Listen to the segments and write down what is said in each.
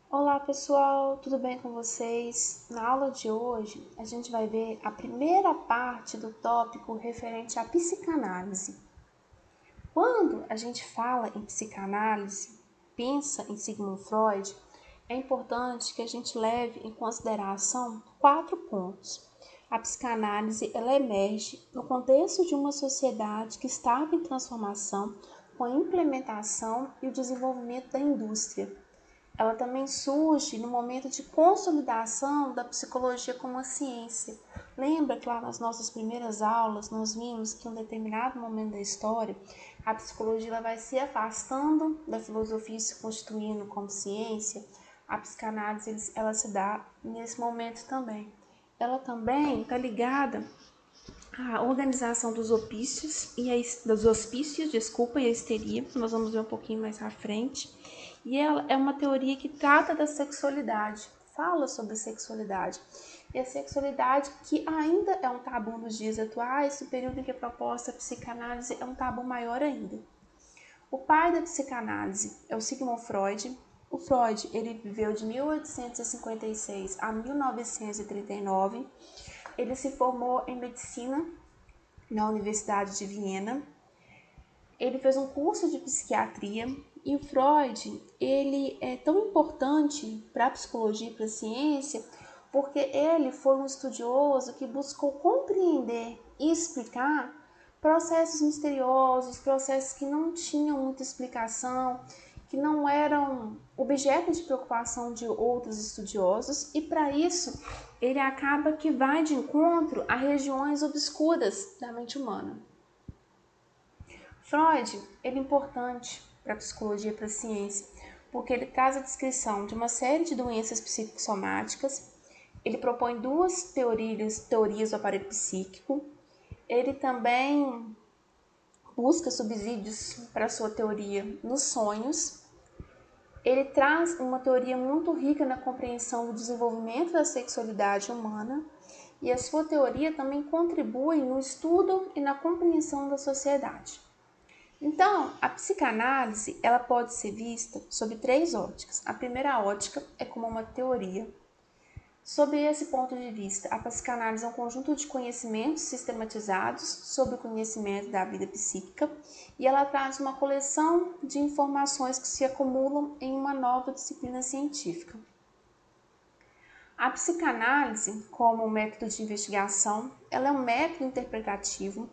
Olá pessoal, tudo bem com vocês? Na aula de hoje a gente vai ver a primeira parte do tópico referente à psicanálise. Quando a gente fala em psicanálise, pensa em Sigmund Freud, é importante que a gente leve em consideração 4 pontos. A psicanálise ela emerge no contexto de uma sociedade que estava em transformação com a implementação e o desenvolvimento da indústria. Ela também surge no momento de consolidação da psicologia como uma ciência. Lembra que lá nas nossas primeiras aulas nós vimos que em um determinado momento da história a psicologia ela vai se afastando da filosofia e se constituindo como ciência? A psicanálise ela se dá nesse momento também. Ela também está ligada à organização dos hospícios e a histeria, que nós vamos ver um pouquinho mais à frente. E ela é uma teoria que trata da sexualidade, fala sobre sexualidade. E a sexualidade que ainda é um tabu nos dias atuais, no período em que é proposta a psicanálise é um tabu maior ainda. O pai da psicanálise é o Sigmund Freud. O Freud ele viveu de 1856 a 1939. Ele se formou em medicina na Universidade de Viena. Ele fez um curso de psiquiatria e o Freud ele é tão importante para a psicologia e para a ciência porque ele foi um estudioso que buscou compreender e explicar processos misteriosos, processos que não tinham muita explicação, que não eram objeto de preocupação de outros estudiosos, e para isso ele acaba que vai de encontro a regiões obscuras da mente humana. Freud ele é importante para a psicologia e para a ciência, porque ele traz a descrição de uma série de doenças psicossomáticas, ele propõe duas teorias do aparelho psíquico, ele também busca subsídios para a sua teoria nos sonhos, ele traz uma teoria muito rica na compreensão do desenvolvimento da sexualidade humana e a sua teoria também contribui no estudo e na compreensão da sociedade. Então, a psicanálise ela pode ser vista sob 3 óticas. A primeira ótica é como uma teoria. Sob esse ponto de vista, a psicanálise é um conjunto de conhecimentos sistematizados sobre o conhecimento da vida psíquica e ela traz uma coleção de informações que se acumulam em uma nova disciplina científica. A psicanálise, como método de investigação, ela é um método interpretativo.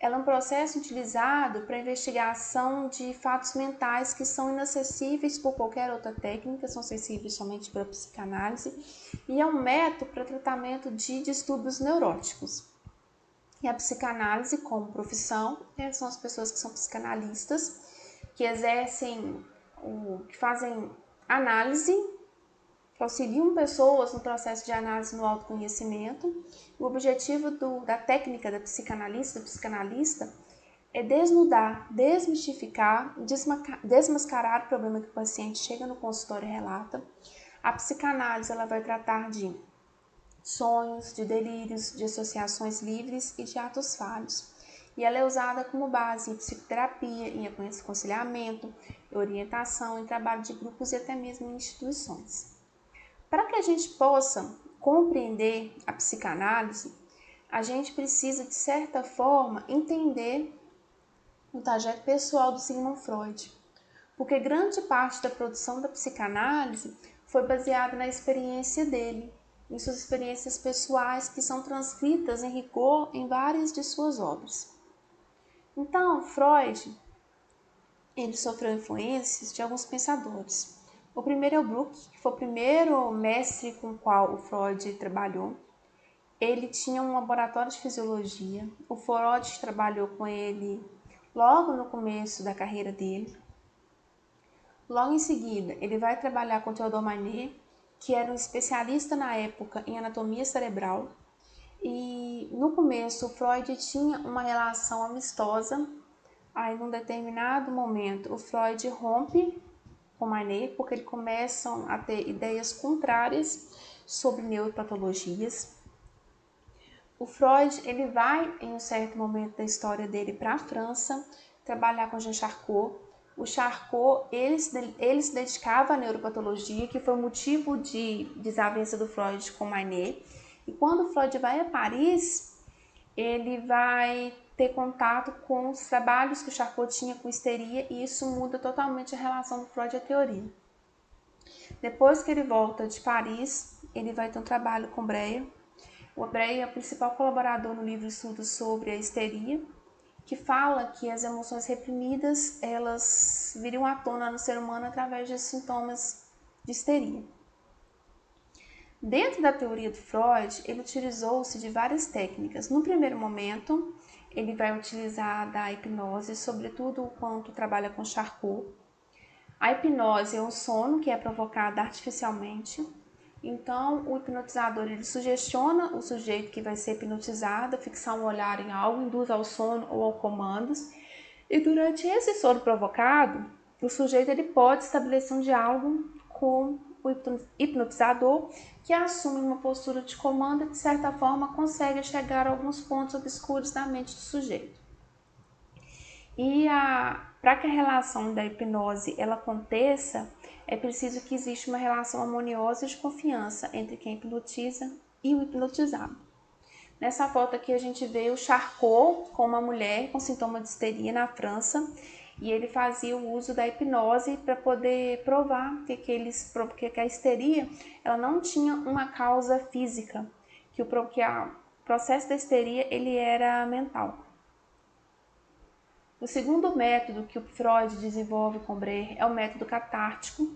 Ela é um processo utilizado para a investigação de fatos mentais que são inacessíveis por qualquer outra técnica, são acessíveis somente pela psicanálise, e é um método para tratamento de distúrbios neuróticos. E a psicanálise, como profissão, são as pessoas que são psicanalistas, que exercem, que fazem análise, que auxiliam pessoas no processo de análise no autoconhecimento. O objetivo da técnica da psicanalista é desnudar, desmistificar, desmascarar o problema que o paciente chega no consultório e relata. A psicanálise ela vai tratar de sonhos, de delírios, de associações livres e de atos falhos. E ela é usada como base em psicoterapia, em aconselhamento, em orientação, em trabalho de grupos e até mesmo em instituições. Para que a gente possa compreender a psicanálise, a gente precisa, de certa forma, entender o trajeto pessoal do Sigmund Freud, porque grande parte da produção da psicanálise foi baseada na experiência dele, em suas experiências pessoais que são transcritas em rigor em várias de suas obras. Então, Freud ele sofreu influências de alguns pensadores. O primeiro é o Brooke, que foi o primeiro mestre com o qual o Freud trabalhou. Ele tinha um laboratório de fisiologia. O Freud trabalhou com ele logo no começo da carreira dele. Logo em seguida, ele vai trabalhar com Theodor Manet, que era um especialista na época em anatomia cerebral. E no começo, o Freud tinha uma relação amistosa. Aí, num determinado momento, o Freud rompe com Manet, porque eles começam a ter ideias contrárias sobre neuropatologias. O Freud ele vai, em um certo momento da história dele, para a França, trabalhar com Jean Charcot. o Charcot, ele se dedicava à neuropatologia, que foi o motivo de desavença do Freud com Manet. E quando o Freud vai a Paris, ele vai ter contato com os trabalhos que o Charcot tinha com histeria, e isso muda totalmente a relação do Freud e a teoria. Depois que ele volta de Paris, ele vai ter um trabalho com Breuer. O Breuer é o principal colaborador no livro Estudos sobre a Histeria, que fala que as emoções reprimidas, elas viriam à tona no ser humano através de sintomas de histeria. Dentro da teoria do Freud, ele utilizou-se de várias técnicas. No primeiro momento, ele vai utilizar da hipnose, sobretudo quando trabalha com Charcot. A hipnose é um sono que é provocado artificialmente. Então, o hipnotizador ele sugestiona o sujeito que vai ser hipnotizado a fixar um olhar em algo, induz ao sono ou ao comandos. E durante esse sono provocado, o sujeito ele pode estabelecer um diálogo com o hipnotizador, que assume uma postura de comando e, de certa forma, consegue chegar a alguns pontos obscuros da mente do sujeito. E para que a relação da hipnose ela aconteça, é preciso que exista uma relação harmoniosa e de confiança entre quem hipnotiza e o hipnotizado. Nessa foto aqui a gente vê o Charcot com uma mulher com sintoma de histeria na França, e ele fazia o uso da hipnose para poder provar que a histeria ela não tinha uma causa física, que o processo da histeria ele era mental. O segundo método que o Freud desenvolve com Breuer é o método catártico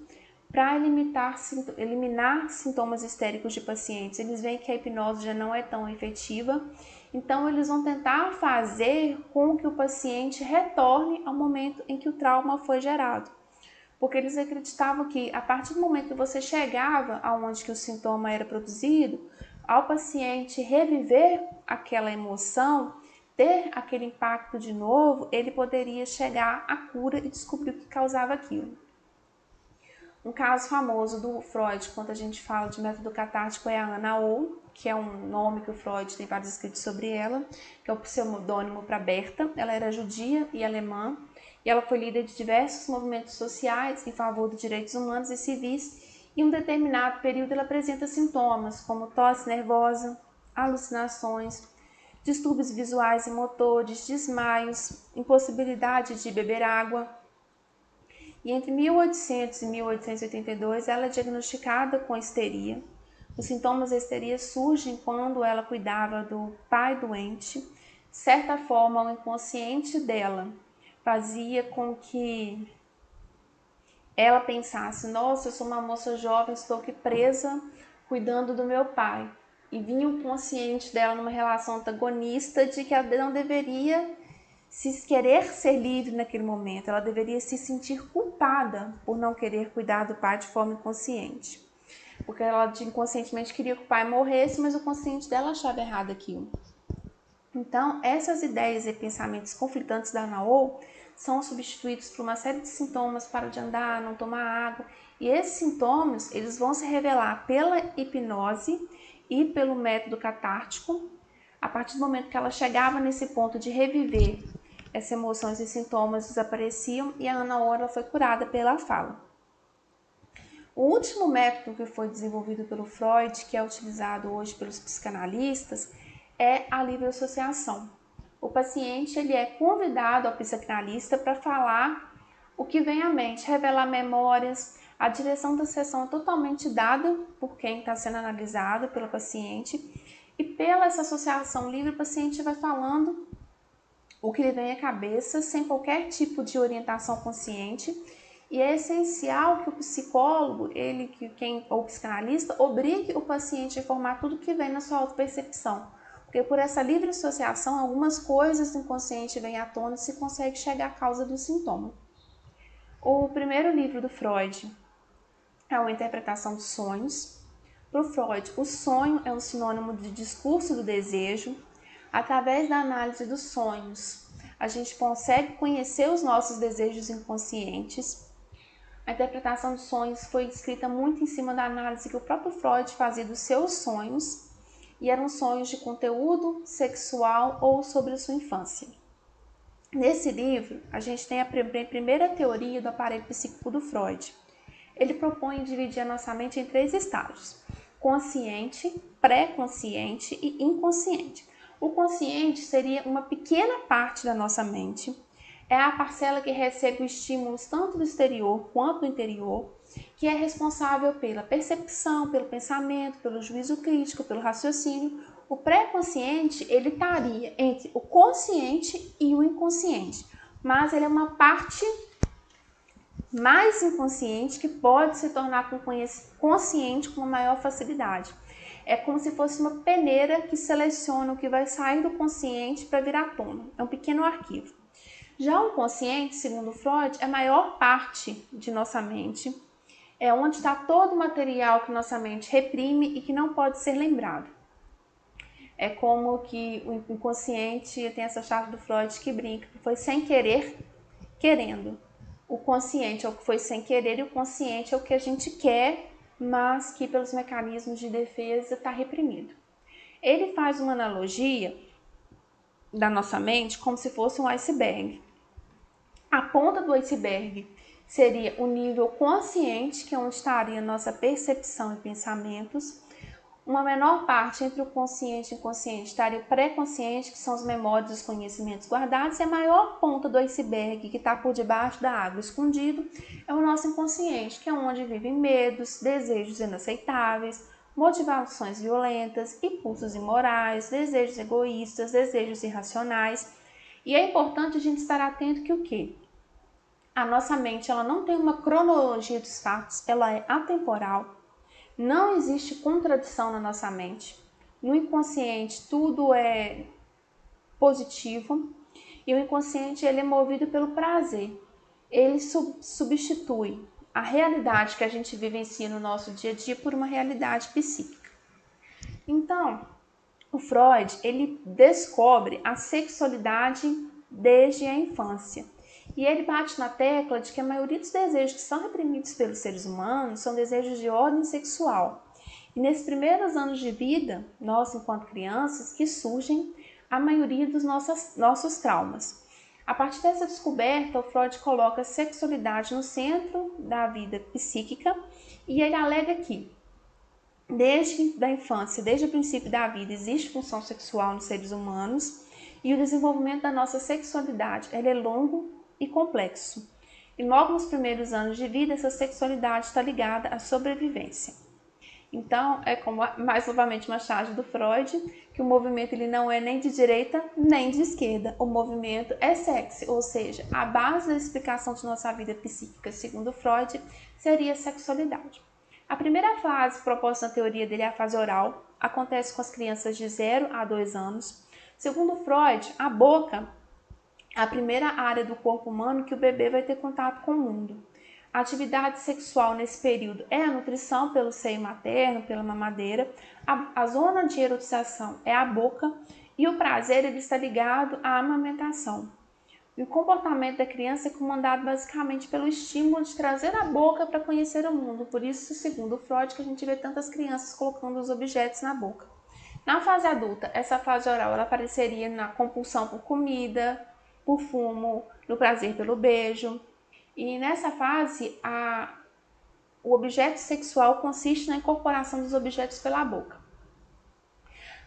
para eliminar sintomas histéricos de pacientes. Eles veem que a hipnose já não é tão efetiva, então eles vão tentar fazer com que o paciente retorne ao momento em que o trauma foi gerado. Porque eles acreditavam que a partir do momento que você chegava aonde que o sintoma era produzido, ao paciente reviver aquela emoção, ter aquele impacto de novo, ele poderia chegar à cura e descobrir o que causava aquilo. Um caso famoso do Freud, quando a gente fala de método catártico, é a Anna O, que é um nome que o Freud tem vários escritos sobre ela, que é o pseudônimo para Berta. Ela era judia e alemã, e ela foi líder de diversos movimentos sociais em favor dos direitos humanos e civis, e em um determinado período ela apresenta sintomas como tosse nervosa, alucinações, distúrbios visuais e motores, desmaios, impossibilidade de beber água. E entre 1800 e 1882 ela é diagnosticada com histeria. Os sintomas da histeria surgem quando ela cuidava do pai doente. De certa forma, o inconsciente dela fazia com que ela pensasse: nossa, eu sou uma moça jovem, estou aqui presa cuidando do meu pai. E vinha o consciente dela numa relação antagonista de que ela não deveria se querer ser livre naquele momento, ela deveria se sentir culpada por não querer cuidar do pai de forma inconsciente. Porque ela inconscientemente queria que o pai morresse, mas o consciente dela achava errado aquilo. Então, essas ideias e pensamentos conflitantes da Naou são substituídos por uma série de sintomas: para de andar, não tomar água. E esses sintomas eles vão se revelar pela hipnose e pelo método catártico. A partir do momento que ela chegava nesse ponto de reviver, essas emoções e sintomas desapareciam e a Ana Ora foi curada pela fala. O último método que foi desenvolvido pelo Freud, que é utilizado hoje pelos psicanalistas, é a livre associação. O paciente ele é convidado ao psicanalista para falar o que vem à mente, revelar memórias. A direção da sessão é totalmente dada por quem está sendo analisado, pelo paciente, e pela essa associação livre o paciente vai falando o que lhe vem à cabeça, sem qualquer tipo de orientação consciente. E é essencial que o psicólogo, ou o psicanalista, obrigue o paciente a informar tudo que vem na sua autopercepção. Porque por essa livre associação, algumas coisas do inconsciente vêm à tona e se consegue chegar à causa do sintoma. O primeiro livro do Freud é uma interpretação dos sonhos. Para o Freud, o sonho é um sinônimo de discurso do desejo. Através da análise dos sonhos, a gente consegue conhecer os nossos desejos inconscientes. A interpretação dos sonhos foi escrita muito em cima da análise que o próprio Freud fazia dos seus sonhos, e eram sonhos de conteúdo sexual ou sobre a sua infância. Nesse livro, a gente tem a primeira teoria do aparelho psíquico do Freud. Ele propõe dividir a nossa mente em 3 estágios: consciente, pré-consciente e inconsciente. O consciente seria uma pequena parte da nossa mente, é a parcela que recebe estímulos tanto do exterior quanto do interior, que é responsável pela percepção, pelo pensamento, pelo juízo crítico, pelo raciocínio. O pré-consciente, ele estaria entre o consciente e o inconsciente, mas ele é uma parte mais inconsciente que pode se tornar consciente com maior facilidade. É como se fosse uma peneira que seleciona o que vai sair do consciente para vir à tona. É um pequeno arquivo. Já o consciente, segundo Freud, é a maior parte de nossa mente. É onde está todo o material que nossa mente reprime e que não pode ser lembrado. É como que o inconsciente tem essa chave do Freud que brinca, que foi sem querer, querendo. O consciente é o que foi sem querer e o consciente é o que a gente quer, mas que pelos mecanismos de defesa está reprimido. Ele faz uma analogia da nossa mente como se fosse um iceberg. A ponta do iceberg seria o nível consciente, que é onde estaria nossa percepção e pensamentos. Uma menor parte entre o consciente e o inconsciente estaria o pré-consciente, que são as memórias e os conhecimentos guardados, e a maior ponta do iceberg, que está por debaixo da água escondido, é o nosso inconsciente, que é onde vivem medos, desejos inaceitáveis, motivações violentas, impulsos imorais, desejos egoístas, desejos irracionais. E é importante a gente estar atento que o quê? A nossa mente ela não tem uma cronologia dos fatos, ela é atemporal. Não existe contradição na nossa mente. No inconsciente tudo é positivo e o inconsciente ele é movido pelo prazer. Ele substitui a realidade que a gente vivencia no nosso dia a dia por uma realidade psíquica. Então, o Freud ele descobre a sexualidade desde a infância. E ele bate na tecla de que a maioria dos desejos que são reprimidos pelos seres humanos são desejos de ordem sexual. E nesses primeiros anos de vida, nós, enquanto crianças, que surgem a maioria dos nossos traumas. A partir dessa descoberta, o Freud coloca a sexualidade no centro da vida psíquica e ele alega que, desde a infância, desde o princípio da vida, existe função sexual nos seres humanos e o desenvolvimento da nossa sexualidade ele é longo e complexo. E logo nos primeiros anos de vida, essa sexualidade está ligada à sobrevivência. Então, é como mais novamente uma charge do Freud, que o movimento ele não é nem de direita nem de esquerda. O movimento é sexy, ou seja, a base da explicação de nossa vida psíquica, segundo Freud, seria a sexualidade. A primeira fase proposta na teoria dele é a fase oral, acontece com as crianças de 0 a 2 anos. Segundo Freud, a boca é a primeira área do corpo humano que o bebê vai ter contato com o mundo. A atividade sexual nesse período é a nutrição pelo seio materno, pela mamadeira. A zona de erotização é a boca e o prazer ele está ligado à amamentação. E o comportamento da criança é comandado basicamente pelo estímulo de trazer a boca para conhecer o mundo. Por isso, segundo Freud, que a gente vê tantas crianças colocando os objetos na boca. Na fase adulta, essa fase oral ela apareceria na compulsão por comida, por fumo, no prazer pelo beijo. E nessa fase, o objeto sexual consiste na incorporação dos objetos pela boca.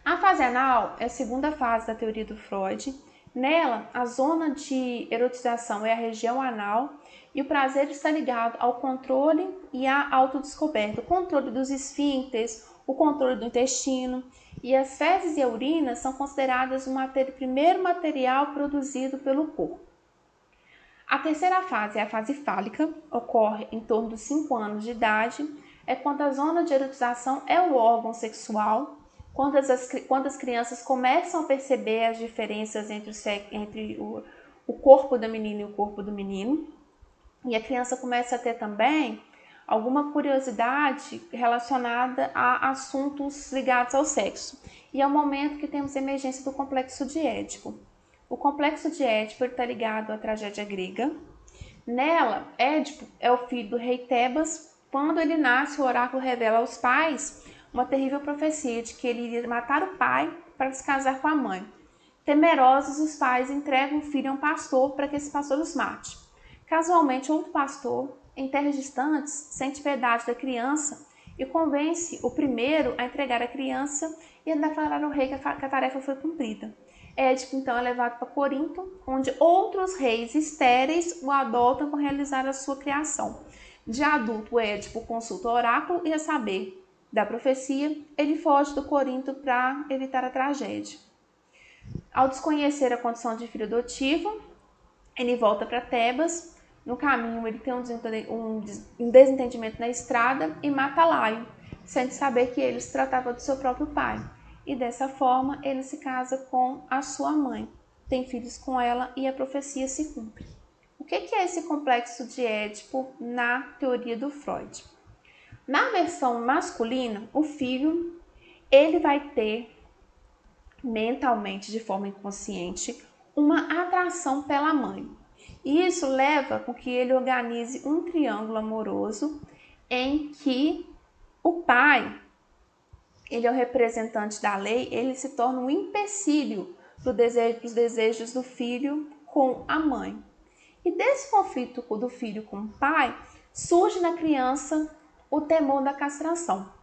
A fase anal é a segunda fase da teoria do Freud. Nela, a zona de erotização é a região anal e o prazer está ligado ao controle e à autodescoberta, o controle dos esfíncteres, o controle do intestino. E as fezes e a urina são consideradas o primeiro material produzido pelo corpo. A terceira fase é a fase fálica, ocorre em torno dos 5 anos de idade, é quando a zona de erotização é o órgão sexual, quando as crianças começam a perceber as diferenças entre o corpo da menina e o corpo do menino, e a criança começa a ter também alguma curiosidade relacionada a assuntos ligados ao sexo. E é o momento que temos a emergência do complexo de Édipo. O complexo de Édipo está ligado à tragédia grega. Nela, Édipo é o filho do rei Tebas. Quando ele nasce, o oráculo revela aos pais uma terrível profecia de que ele iria matar o pai para se casar com a mãe. Temerosos, os pais entregam o filho a um pastor para que esse pastor os mate. Casualmente, outro pastor, em terras distantes, sente piedade da criança e convence o primeiro a entregar a criança e a declarar ao rei que a tarefa foi cumprida. Édipo, então, é levado para Corinto, onde outros reis estéreis o adotam para realizar a sua criação. De adulto, Édipo consulta o oráculo e, a saber da profecia, ele foge do Corinto para evitar a tragédia. Ao desconhecer a condição de filho adotivo, ele volta para Tebas. No caminho, ele tem um desentendimento na estrada e mata Laio, sem saber que ele se tratava do seu próprio pai. E dessa forma, ele se casa com a sua mãe, tem filhos com ela e a profecia se cumpre. O que é esse complexo de Édipo na teoria do Freud? Na versão masculina, o filho ele vai ter mentalmente, de forma inconsciente, uma atração pela mãe. E isso leva com que ele organize um triângulo amoroso em que o pai, ele é o representante da lei, ele se torna um empecilho para os desejos do filho com a mãe. E desse conflito do filho com o pai, surge na criança o temor da castração.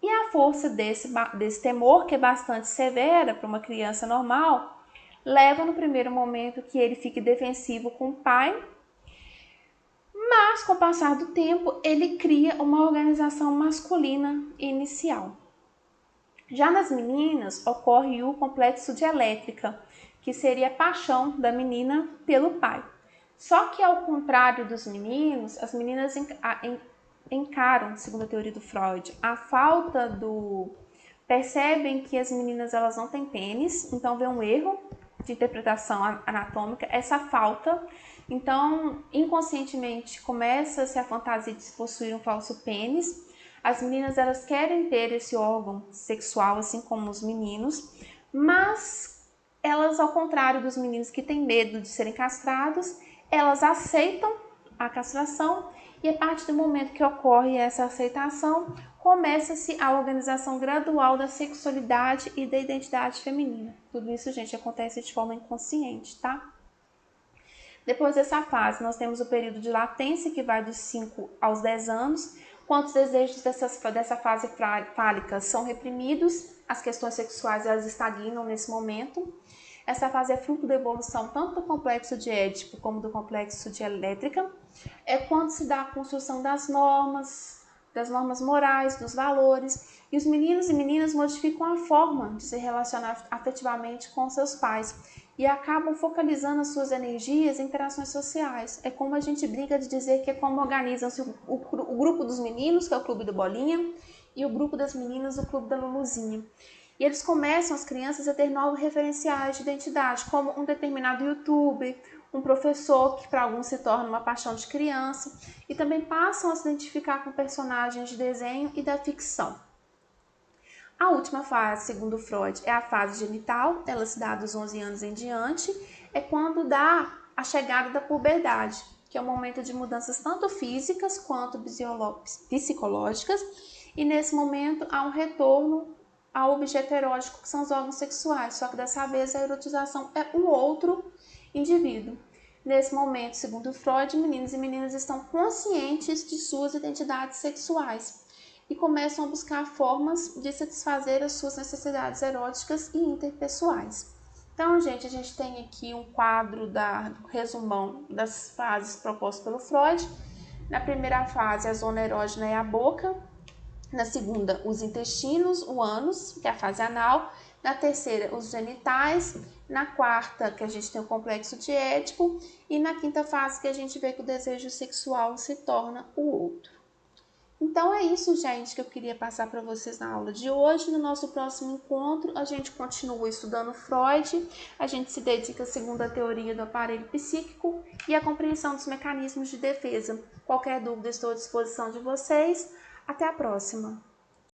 E a força desse temor, que é bastante severa para uma criança normal, leva no primeiro momento que ele fique defensivo com o pai, mas com o passar do tempo ele cria uma organização masculina inicial. Já nas meninas ocorre o complexo de elétrica, que seria a paixão da menina pelo pai. Só que ao contrário dos meninos, as meninas encaram, segundo a teoria do Freud, a falta do... Percebem que as meninas elas não têm pênis, então vê um erro de interpretação anatômica, essa falta. Então, inconscientemente, começa-se a fantasia de possuir um falso pênis. As meninas elas querem ter esse órgão sexual, assim como os meninos, mas elas, ao contrário dos meninos que têm medo de serem castrados, elas aceitam a castração e a partir do momento que ocorre essa aceitação, começa-se a organização gradual da sexualidade e da identidade feminina. Tudo isso, gente, acontece de forma inconsciente, tá? Depois dessa fase, nós temos o período de latência, que vai dos 5 aos 10 anos, quando os desejos dessa fase fálica são reprimidos, as questões sexuais elas estagnam nesse momento. Essa fase é fruto da evolução tanto do complexo de Édipo como do complexo de Elétrica. É quando se dá a construção das normas morais, dos valores, e os meninos e meninas modificam a forma de se relacionar afetivamente com seus pais e acabam focalizando as suas energias em interações sociais. É como a gente brinca de dizer que é como organizam-se o grupo dos meninos, que é o clube do Bolinha, e o grupo das meninas, o clube da Luluzinha. E eles começam, as crianças, a ter novos referenciais de identidade, como um determinado youtuber, um professor, que para alguns se torna uma paixão de criança, e também passam a se identificar com personagens de desenho e da ficção. A última fase, segundo Freud, é a fase genital, ela se dá dos 11 anos em diante, é quando dá a chegada da puberdade, que é um momento de mudanças tanto físicas quanto psicológicas, e nesse momento há um retorno ao objeto erótico, que são os órgãos sexuais, só que dessa vez a erotização é um outro indivíduo. Nesse momento, segundo Freud, meninos e meninas estão conscientes de suas identidades sexuais e começam a buscar formas de satisfazer as suas necessidades eróticas e interpessoais. Então, gente, a gente tem aqui um quadro do resumão das fases propostas pelo Freud. Na primeira fase, a zona erógena é a boca. Na segunda, os intestinos, o ânus, que é a fase anal. Na terceira, os genitais. Na quarta, que a gente tem o complexo de Édipo. E na quinta fase, que a gente vê que o desejo sexual se torna o outro. Então é isso, gente, que eu queria passar para vocês na aula de hoje. No nosso próximo encontro, a gente continua estudando Freud. A gente se dedica à segunda teoria do aparelho psíquico e à compreensão dos mecanismos de defesa. Qualquer dúvida, estou à disposição de vocês. Até a próxima!